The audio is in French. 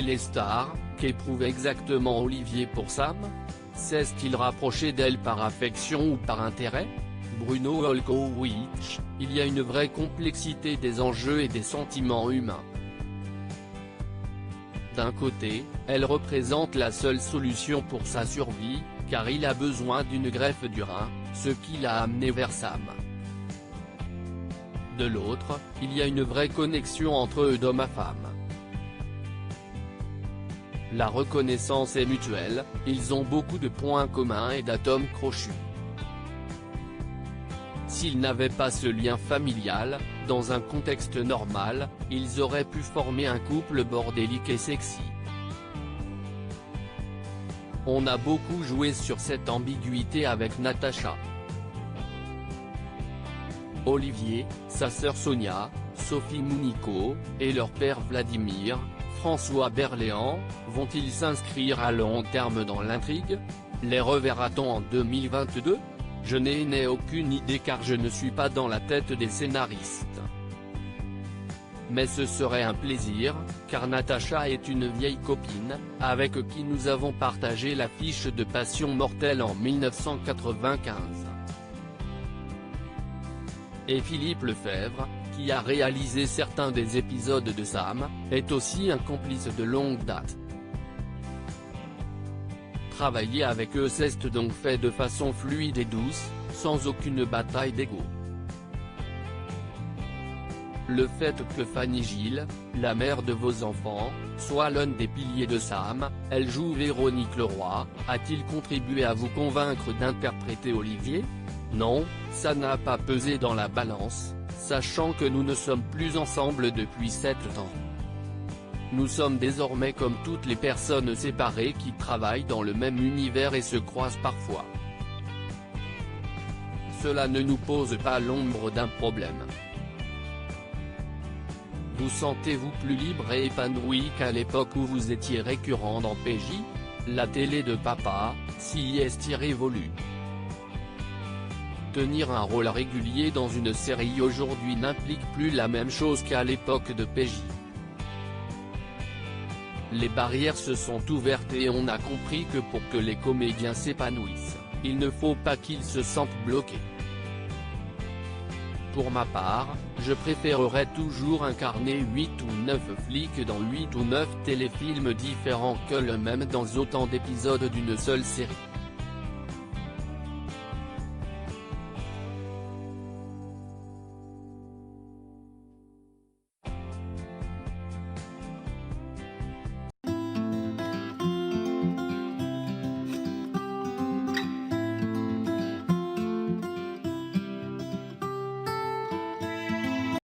téléstar, qu'éprouve exactement Olivier pour Sam? S'est-il rapproché d'elle par affection ou par intérêt? Bruno Olkowicz, il y a une vraie complexité des enjeux et des sentiments humains. D'un côté, elle représente la seule solution pour sa survie, car il a besoin d'une greffe du rein, ce qui l'a amené vers Sam. De l'autre, il y a une vraie connexion entre eux d'homme à femme. La reconnaissance est mutuelle, ils ont beaucoup de points communs et d'atomes crochus. S'ils n'avaient pas ce lien familial, dans un contexte normal, ils auraient pu former un couple bordélique et sexy. On a beaucoup joué sur cette ambiguïté avec Natacha. Olivier, sa sœur Sonia, Sophie Mounico, et leur père Vladimir, François Berléand, vont-ils s'inscrire à long terme dans l'intrigue? Les reverra-t-on en 2022? Je n'ai aucune idée car je ne suis pas dans la tête des scénaristes. Mais ce serait un plaisir, car Natacha est une vieille copine, avec qui nous avons partagé l'affiche de Passion mortelle en 1995. Et Philippe Lefebvre, qui a réalisé certains des épisodes de Sam, est aussi un complice de longue date. Travailler avec eux s'est donc fait de façon fluide et douce, sans aucune bataille d'ego. Le fait que Fanny Gilles, la mère de vos enfants, soit l'un des piliers de Sam, elle joue Véronique Leroy, a-t-il contribué à vous convaincre d'interpréter Olivier? Non, ça n'a pas pesé dans la balance, sachant que nous ne sommes plus ensemble depuis 7 ans. Nous sommes désormais comme toutes les personnes séparées qui travaillent dans le même univers et se croisent parfois. Cela ne nous pose pas l'ombre d'un problème. Vous sentez-vous plus libre et épanoui qu'à l'époque où vous étiez récurrent dans PJ? La télé de papa, s'y est révolue. Tenir un rôle régulier dans une série aujourd'hui n'implique plus la même chose qu'à l'époque de PJ. Les barrières se sont ouvertes et on a compris que pour que les comédiens s'épanouissent, il ne faut pas qu'ils se sentent bloqués. Pour ma part, je préférerais toujours incarner 8 ou 9 flics dans 8 ou 9 téléfilms différents que le même dans autant d'épisodes d'une seule série.